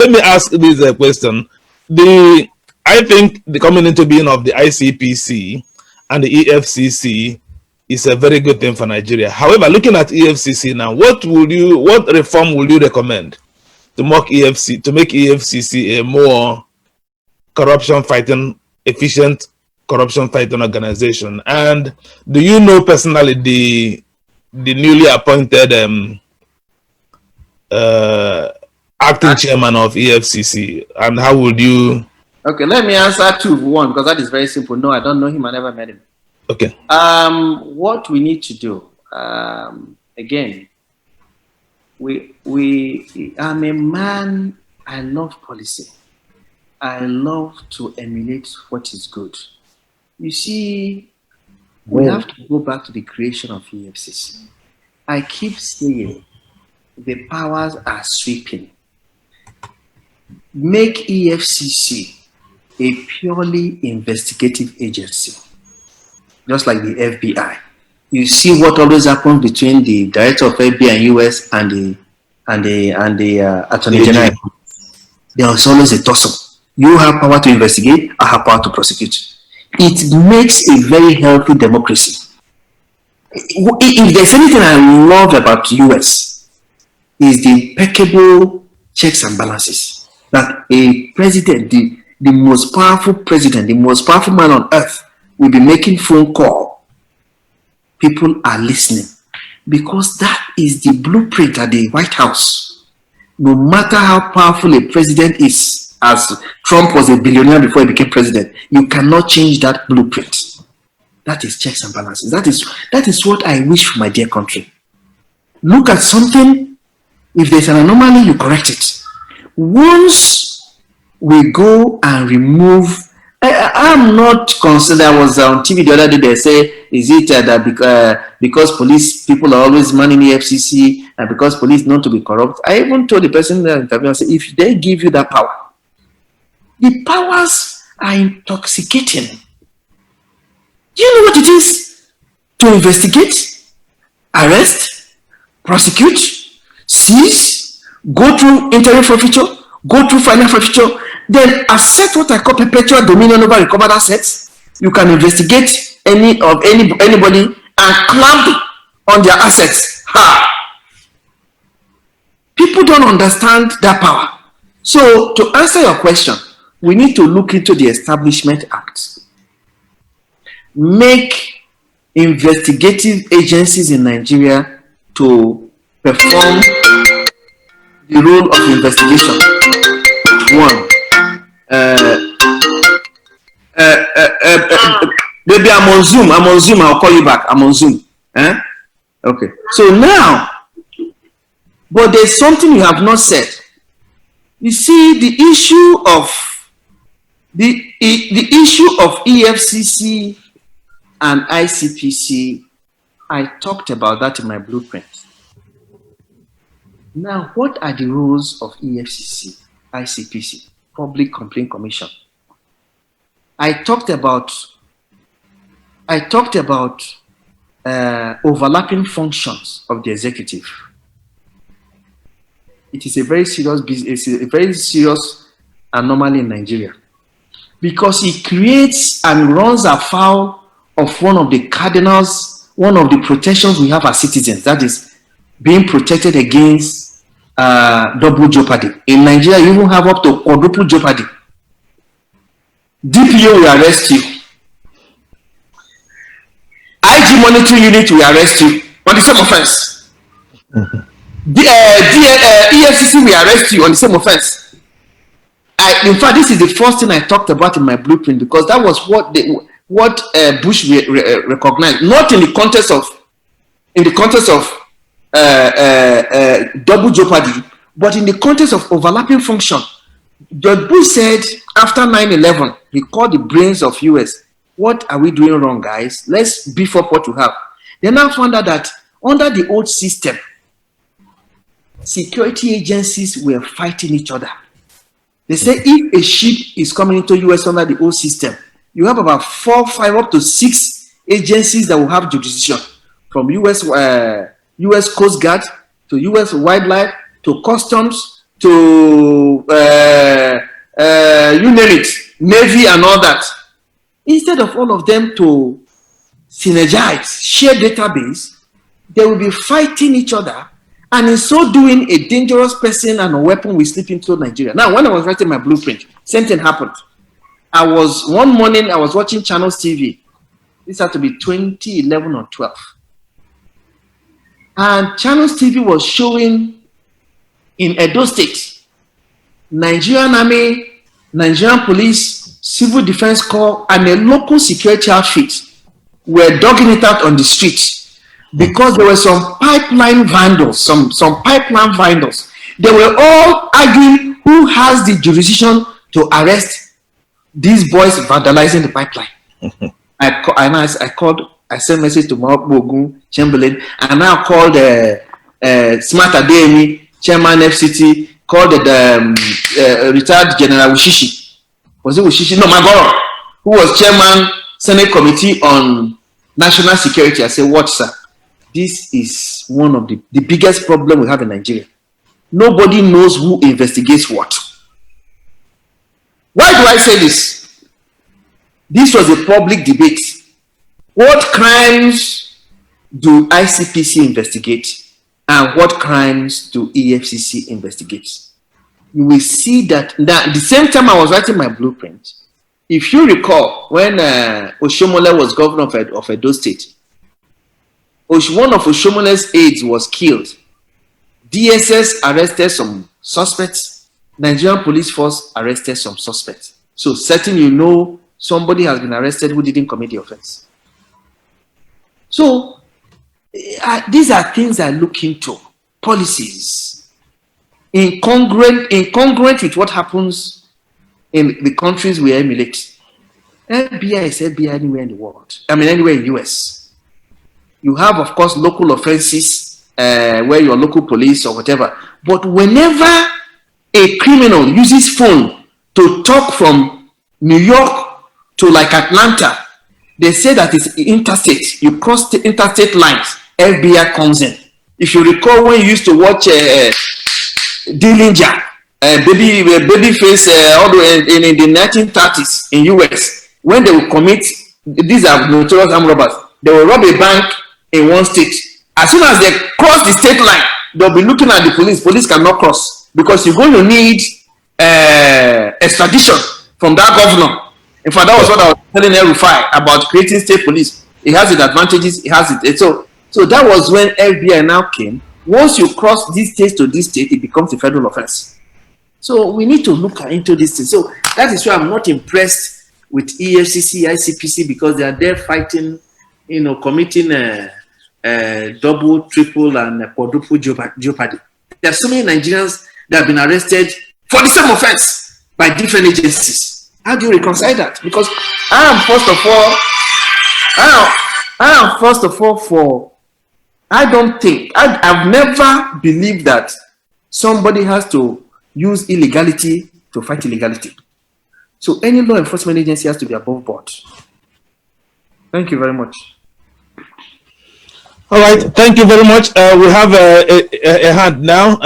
let me ask this question. I think the coming into being of the ICPC and the EFCC is a very good thing for Nigeria. However, looking at EFCC now, what reform will you recommend to make EFCC a more efficient corruption fighting organization? And do you know personally the newly appointed acting chairman of EFCC, and how would you? Okay, let me answer one, because that is very simple. No, I don't know him. I never met him. Okay. What we need to do, again, I'm a man. I love policy. I love to emulate what is good. You see, we have to go back to the creation of EFCC. I keep saying the powers are sweeping. Make EFCC a purely investigative agency, just like the FBI. You see what always happens between the director of FBI in US and the Attorney General. There is always a tussle. You have power to investigate, I have power to prosecute. It makes a very healthy democracy. If there's anything I love about US, is the impeccable checks and balances. That a president, the most powerful president, the most powerful man on earth, will be making phone call. People are listening, because that is the blueprint at the White House. No matter how powerful a president is, as Trump was a billionaire before he became president, you cannot change that blueprint. That is checks and balances. That is what I wish for my dear country. Look at something. If there's an anomaly, you correct it. Once we go and remove, I'm not concerned. I was on TV the other day. They say, is it that because police people are always manning the FCC and because police known to be corrupt? I even told the person that interviewed, I said, if they give you that power, the powers are intoxicating. Do you know what it is to investigate, arrest, prosecute, seize, go through interim forfeiture, go through final forfeiture, then accept what I call perpetual dominion over recovered assets? You can investigate anybody and clamp on their assets. People don't understand that power. So to answer your question, we need to look into the Establishment Act. Make investigative agencies in Nigeria to perform the role of investigation. One, maybe I'm on Zoom. I'll call you back. I'm on Zoom. Okay. So now, but there's something you have not said. You see, the issue of EFCC and ICPC, I talked about that in my blueprint. Now, what are the roles of EFCC, ICPC, Public Complaint Commission? I talked about overlapping functions of the executive. It is a very serious business. It's a very serious anomaly in Nigeria, because it creates and runs afoul of one of the cardinals, one of the protections we have as citizens, that is being protected against double jeopardy. In Nigeria, you even have up to quadruple jeopardy. DPO will arrest you. IG monitoring unit will arrest you on the same offense. EFCC will arrest you on the same offense. In fact, this is the first thing I talked about in my blueprint, because that was what Bush recognized, not in the context of double jeopardy, but in the context of overlapping function. George Bush said after 9/11, he called the brains of US. What are we doing wrong, guys? Let's beef up what we have. They now found out that under the old system, security agencies were fighting each other. They say if a ship is coming into US under the old system, you have about 4, 5, up to 6 agencies that will have jurisdiction, from US Coast Guard to US Wildlife to Customs to you name it, Navy and all that. Instead of all of them to synergize, share database, they will be fighting each other, and in so doing, a dangerous person and a weapon will slip into Nigeria. Now, when I was writing my blueprint, same thing happened. One morning, I was watching Channels TV. This had to be 2011 or 12. And Channels TV was showing in Edo State, Nigerian Army, Nigerian Police, Civil Defense Corps, and a local security outfit were dogging it out on the streets because there were some pipeline vandals, some pipeline vandals. They were all arguing who has the jurisdiction to arrest these boys vandalizing the pipeline. I sent message to Bogun Chamberlain, and now called Smart Adeyemi, Chairman FCT, called the retired General Wushishi. Was it Wushishi? No, Magoro, who was Chairman Senate Committee on National Security. I said, watch, sir, this is one of the biggest problem we have in Nigeria. Nobody knows who investigates what. Why do I say this? This was a public debate. What crimes do ICPC investigate, and what crimes do EFCC investigate? You will see that the same time I was writing my blueprint, if you recall, when Oshomole was governor of Edo State, one of Oshomole's aides was killed. DSS arrested some suspects. Nigerian police force arrested some suspects. So certainly somebody has been arrested who didn't commit the offense. So these are things I look into. Policies incongruent with what happens in the countries we emulate. FBI is FBI anywhere in the world. I mean, anywhere in the US. You have, of course, local offenses where your local police or whatever. But whenever a criminal uses phone to talk from New York to like Atlanta, they say that it's interstate. You cross the interstate lines, FBI comes in. If you recall when you used to watch Dillinger, Babyface, in the 1930s in US, when they will commit, these are notorious armed robbers, they will rob a bank in one state. As soon as they cross the state line, they'll be looking at the police. Police cannot cross because you're going to need extradition from that governor. In fact, that was what I was telling El-Rufai about creating state police. It has its advantages, it has it. So that was when FBI now came. Once you cross this state to this state, it becomes a federal offense. So we need to look into this thing. So that is why I'm not impressed with EFCC, ICPC, because they are there fighting, committing double, triple, and quadruple jeopardy. There are so many Nigerians that have been arrested for the same offense by different agencies. How do you reconcile that? Because I've never believed that somebody has to use illegality to fight illegality. So any law enforcement agency has to be above board. Thank you very much. All right, thank you very much. We have a hand now.